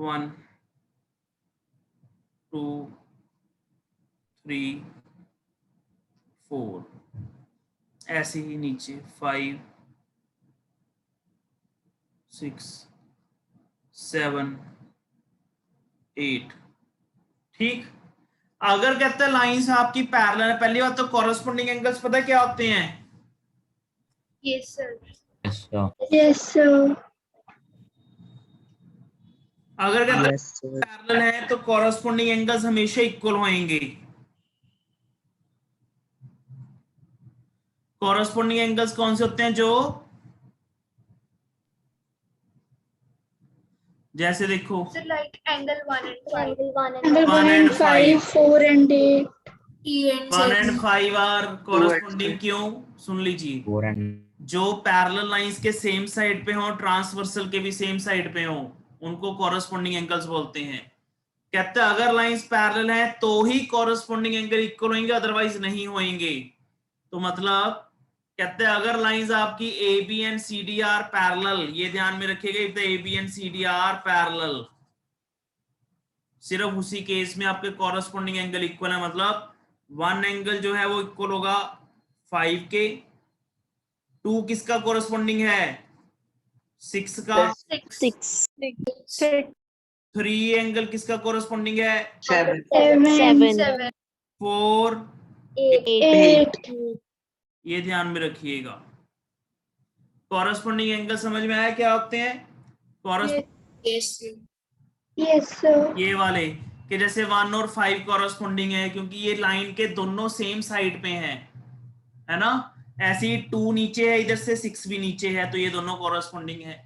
1 2 3 4, ऐसे ही नीचे 5 6 7 8। ठीक। अगर कहते हैं लाइंस आपकी पैरेलल है, पहली बात तो कॉरेस्पॉन्डिंग एंगल्स पता है क्या होते हैं? Yes sir. Yes, sir. Yes sir. अगर कहते हैं Yes, sir. पैरेलल है तो कॉरेस्पॉन्डिंग एंगल्स हमेशा इक्वल होंगे। कॉरेस्पॉन्डिंग एंगल्स कौन से होते हैं? जो जैसे देखो like angle 1 and 1 and 5 4 and 8 1 and 5 are corresponding. क्यों? सुन लीजिए, 4 and जो पैरेलल लाइंस के सेम साइड पे हो, ट्रांसवर्सल के भी सेम साइड पे हो, उनको कॉरेस्पॉन्डिंग एंगल्स बोलते हैं। कहते हैं अगर लाइंस पैरेलल हैं तो ही कॉरेस्पॉन्डिंग एंगल इक्वल होंगे, अदरवाइज नहीं होंगे। तो मतलब कहते हैं अगर लाइंस आपकी A B and C D are parallel, ये ध्यान में रखिएगा, if the A B and C D are parallel, सिर्फ उसी केस में आपके कॉरेस्पॉन्डिंग एंगल इक्वल है। मतलब वन एंगल जो है वो इक्वल होगा 5 के, 2 किसका कॉरेस्पॉन्डिंग है? 6 का, 3 एंगल किसका कॉरेस्पॉन्डिंग है? 7 4 8 ये ध्यान में रखिएगा। कॉरेस्पॉन्डिंग एंगल समझ में आया क्या होते हैं? Yes sir. ये वाले कि जैसे 1 और 5 कॉरेस्पॉन्डिंग है क्योंकि ये लाइन के दोनों सेम साइड पे हैं, है ना। ऐसे ही 2 नीचे है, इधर से 6 भी नीचे है, तो ये दोनों कॉरेस्पॉन्डिंग है।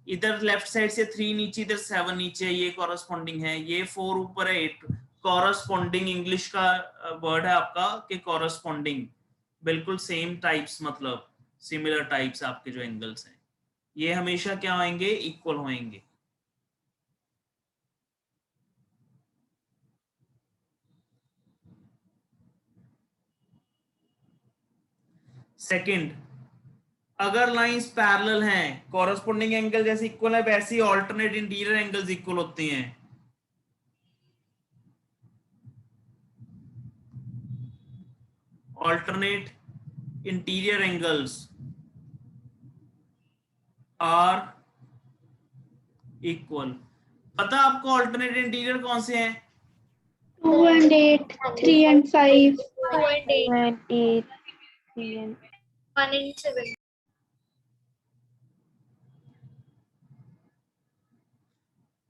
इधर लेफ्ट साइड से 3 नीचे, इधर 7 नीचे है, ये कॉरेस्पॉन्डिंग है। ये 4 ऊपर है, 8 कॉरेस्पॉन्डिंग इंग्लिश का वर्ड है आपका कि कॉरेस्पॉन्डिंग, बिल्कुल सेम टाइप्स, मतलब सिमिलर टाइप्स आपके जो एंगल्स हैं ये हमेशा क्या होंगे? इक्वल होंगे। सेकंड, अगर लाइंस पैरेलल हैं, कॉरेस्पॉन्डिंग एंगल जैसे इक्वल है, वैसे ही अल्टरनेट इंटीरियर एंगल्स इक्वल होते हैं। alternate interior angles are equal। पता आपको alternate interior कौन से हैं? 2 and 8 3 and 5 1 and 7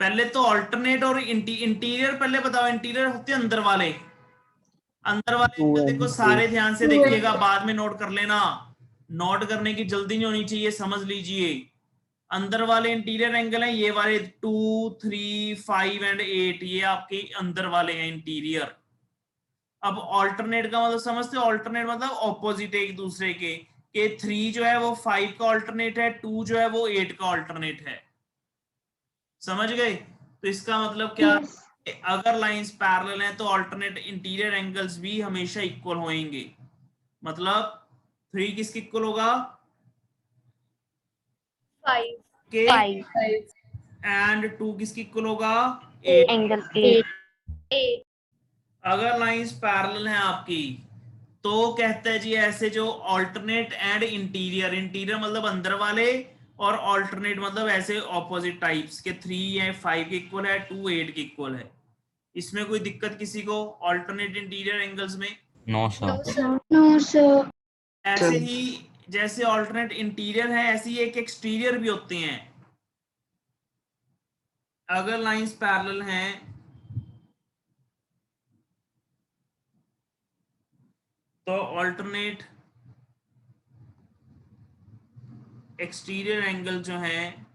पहले तो alternate और इंटीरियर पहले बताओ। इंटीरियर होते हैं अंदर वाले, अंदर वाले एंगल देखो सारे ध्यान से देखिएगा, बाद में नोट कर लेना, नोट करने की जल्दी नहीं होनी चाहिए, समझ लीजिए। अंदर वाले इंटीरियर एंगल हैं ये वाले 2 3 5 एंड 8, ये आपके अंदर वाले हैं इंटीरियर। अब ऑल्टरनेट का मतलब समझते हो? ऑल्टरनेट मतलब ऑपोजिट एक दूसरे के 3 जो है वो 5 का ऑल्टरनेट है, 2 जो है वो 8 का ऑल्टरनेट है। समझ गए? तो इसका मतलब क्या? अगर लाइंस पैरेलल हैं तो ऑल्टरनेट इंटीरियर एंगल्स भी हमेशा इक्वल होंगे। मतलब 3 किसके इक्वल होगा? 5 के 5 एंड 2 किसके इक्वल होगा? 8। अगर लाइंस पैरेलल हैं आपकी तो कहते हैं जी ऐसे जो ऑल्टरनेट एंड इंटीरियर, इंटीरियर मतलब अंदर वाले और ऑल्टरनेट मतलब ऐसे ऑपोजिट टाइप्स के 3 है 5 के इक्वल है, 2 8 के इक्वल है। इसमें कोई दिक्कत किसी को ऑल्टरनेट इंटीरियर एंगल्स में? No sir. No sir. ऐसे ही जैसे ऑल्टरनेट इंटीरियर है ऐसे ही एक एक्सटीरियर भी होते हैं। अगर लाइंस पैरेलल हैं तो ऑल्टरनेट एक्सटीरियर एंगल जो है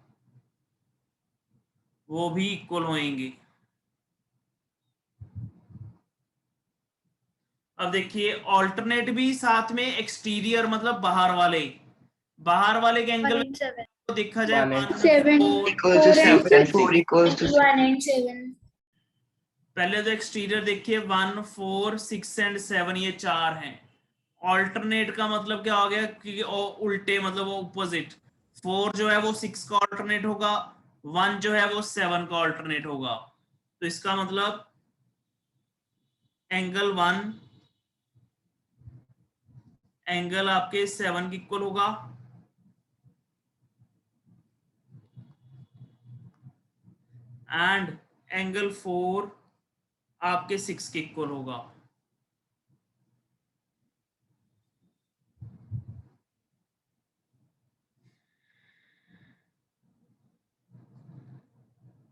वो भी इक्वल होंगे। अब देखिए ऑल्टरनेट भी साथ में एक्सटीरियर मतलब बाहर वाले के एंगल में देखा जाए 7 4 1 and 7 पहले तो एक्सटीरियर देखिए 1 4 6 एंड 7 ये 4 हैं। ऑल्टरनेट का मतलब क्या हो गया कि उल्टे मतलब वो ऑपोजिट 4 जो है वो 6 का ऑल्टरनेट होगा, 1 जो है वो 7 का ऑल्टरनेट होगा। तो इसका मतलब एंगल 1 एंगल आपके 7 के इक्वल होगा एंड एंगल 4 आपके 6 के इक्वल होगा।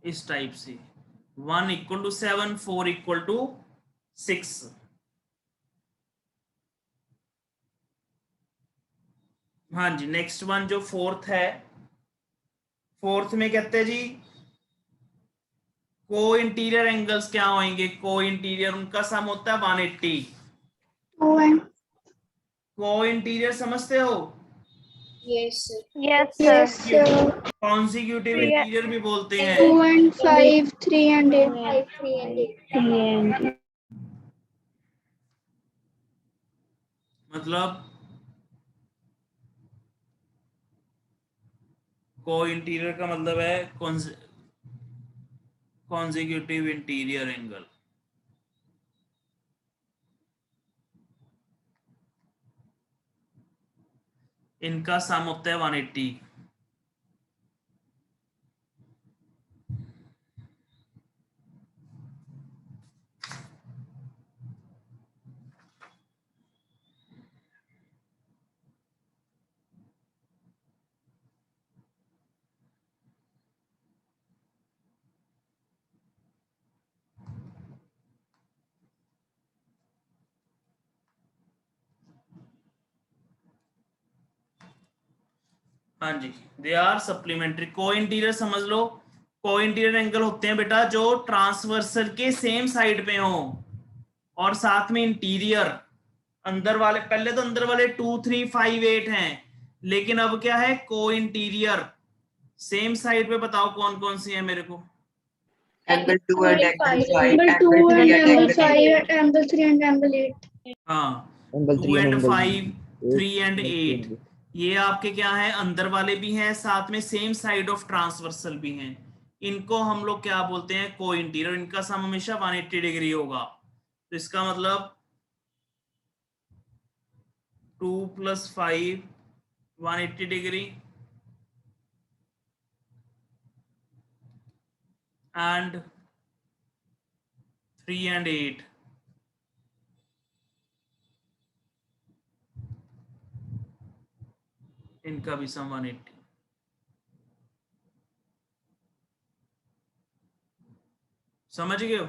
इस टाइप से 1 इक्वल टू 7 4 इक्वल टू 6। हाँ जी नेक्स्ट वन जो फोर्थ है, फोर्थ में कहते हैं जी को इंटीरियर एंगल्स क्या होंगे? को इंटीरियर उनका सम होता है 180। 2 and को इंटीरियर समझते हो? Yes yes sir. sir consecutive interior भी बोलते हैं। 2 and 5 3 and 8 मतलब को इंटीरियर का मतलब है कॉन्जिक्यूटिव इंटीरियर एंगल। इनका सम होता है 180। हाँ जी दे आर सप्लीमेंट्री। को इंटीरियर समझ लो, को इंटीरियर एंगल होते हैं बेटा जो ट्रांसवर्सल के सेम साइड पे हो और साथ में इंटीरियर अंदर वाले। पहले तो अंदर वाले 2 3 5 8 हैं लेकिन अब क्या है को इंटीरियर सेम साइड पे। बताओ कौन कौन सी है मेरे को? angle 2 and angle 5, angle 2 angle 3 and and angle angle 5 angle 3 and angle 8 हाँ एंगल 2 3 एंड एंगल 5 3 एंड 8 ये आपके क्या है अंदर वाले भी हैं साथ में सेम साइड ऑफ ट्रांसवर्सल भी हैं। इनको हम लोग क्या बोलते हैं? को इंटीरियर। इनका सम हमेशा 180 डिग्री होगा। तो इसका मतलब 2 + 5 180 डिग्री एंड 3 एंड 8 इनका भी सम 180। समझ गए हो?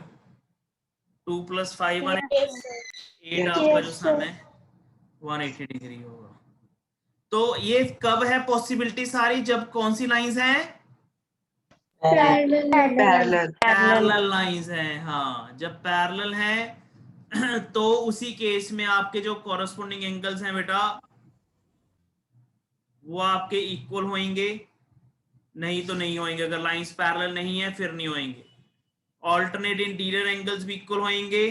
2 + 5 180 8 आपका जो सम है 180 डिग्री होगा। तो ये कब है पॉसिबिलिटी सारी? जब कौन सी लाइंस हैं? parallel. पैरेलल लाइंस हैं। हाँ जब पैरेलल हैं तो उसी केस में आपके जो कॉरस्पॉन्डिंग एंगल्स हैं बेटा वो आपके इक्वल होंगे, नहीं तो नहीं होंगे। अगर लाइंस पैरेलल नहीं है फिर नहीं होंगे। ऑल्टरनेट इंटीरियर एंगल्स भी इक्वल होंगे।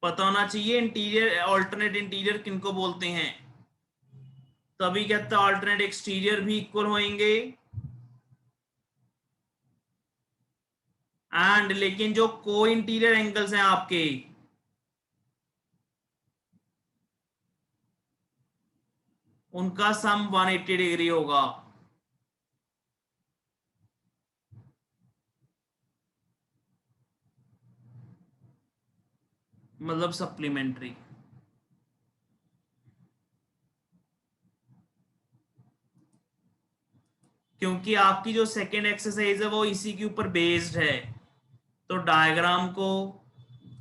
पता होना चाहिए इंटीरियर ऑल्टरनेट इंटीरियर किनको बोलते हैं। तभी कहता है ऑल्टरनेट एक्सटीरियर भी इक्वल होंगे। एंड लेकिन जो को इंटीरियर एंगल्स हैं आपके उनका सम 180 डिग्री होगा। मतलब सप्लीमेंट्री। क्योंकि आपकी जो सेकेंड एक्सरसाइज है वो इसी के ऊपर बेस्ड है, तो डायग्राम को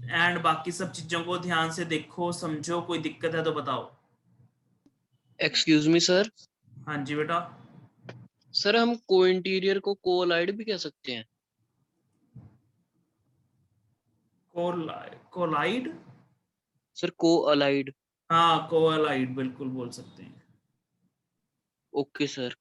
एंड बाकी सब चीजों को ध्यान से देखो, समझो। कोई दिक्कत है तो बताओ। Excuse me sir. हाँ जी बेटा। सर हम को इंटीरियर को कोलाइड भी कह सकते हैं। कोलाइड। सर को अलाइड। हाँ कोलाइड बिल्कुल बोल सकते हैं। Okay sir.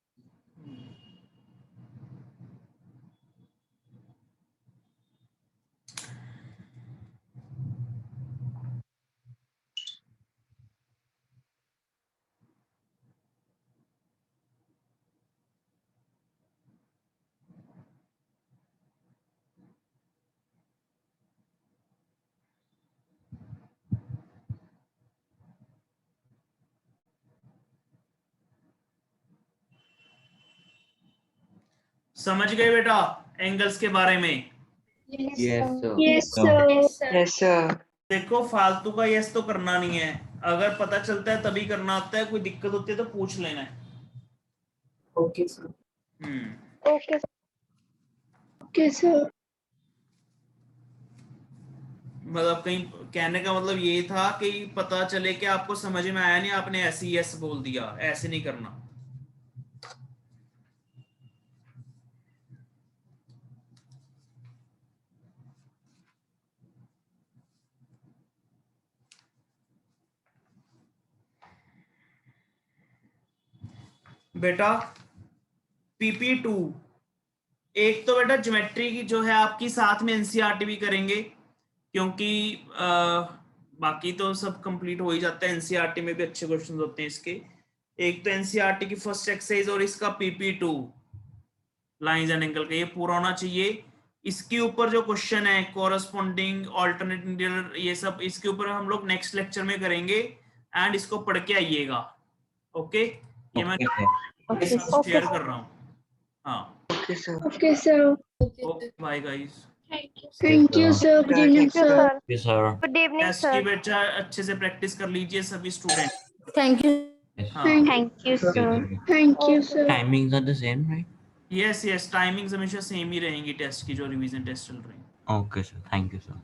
समझ गए बेटा एंगल्स के बारे में? Yes, sir. Yes, sir. Yes, sir. देखो फालतू का यस तो करना नहीं है, अगर पता चलता है तभी करना आता है, कोई दिक्कत होती है तो पूछ लेना है। Okay, sir. Okay Okay, sir. मतलब कहीं कहने का मतलब ये था कि पता चले कि आपको समझ में आया नहीं, आपने ऐसे ही यस बोल दिया, ऐसे नहीं करना। बेटा PP2 एक तो बेटा ज्योमेट्री की जो है आपकी साथ में एनसीईआरटी भी करेंगे, क्योंकि बाकी तो सब कंप्लीट हो ही जाता है, एनसीईआरटी में भी अच्छे क्वेश्चंस होते हैं इसके। एक तो एनसीईआरटी की फर्स्ट एक्सरसाइज और इसका PP2 लाइंस एंड एंगल का ये पूरा होना चाहिए। इसके ऊपर जो क्वेश्चन है कोरस्पॉन्डिंग ऑल्टरनेट इंटीरियर ये सब इसके ऊपर हम लोग नेक्स्ट लेक्चर में करेंगे, एंड इसको पढ़ के आइएगा। ओके ये मैं Okay, sir. शेयर कर रहा हूँ। हाँ Okay, sir. Okay, sir. Okay bye guys. Thank you, sir. Good evening, Thank you, sir. Sir. Yes, sir. Good evening test की सर। बेटा अच्छे से प्रैक्टिस कर लीजिए सभी स्टूडेंट। Thank you. Yes. हाँ thank you sir. Thank you, sir. Timings are the same, right? Yes timings हमेशा same ही रहेंगी टेस्ट की, जो रिवीजन टेस्ट चल रही है। Okay, sir. Thank you, sir.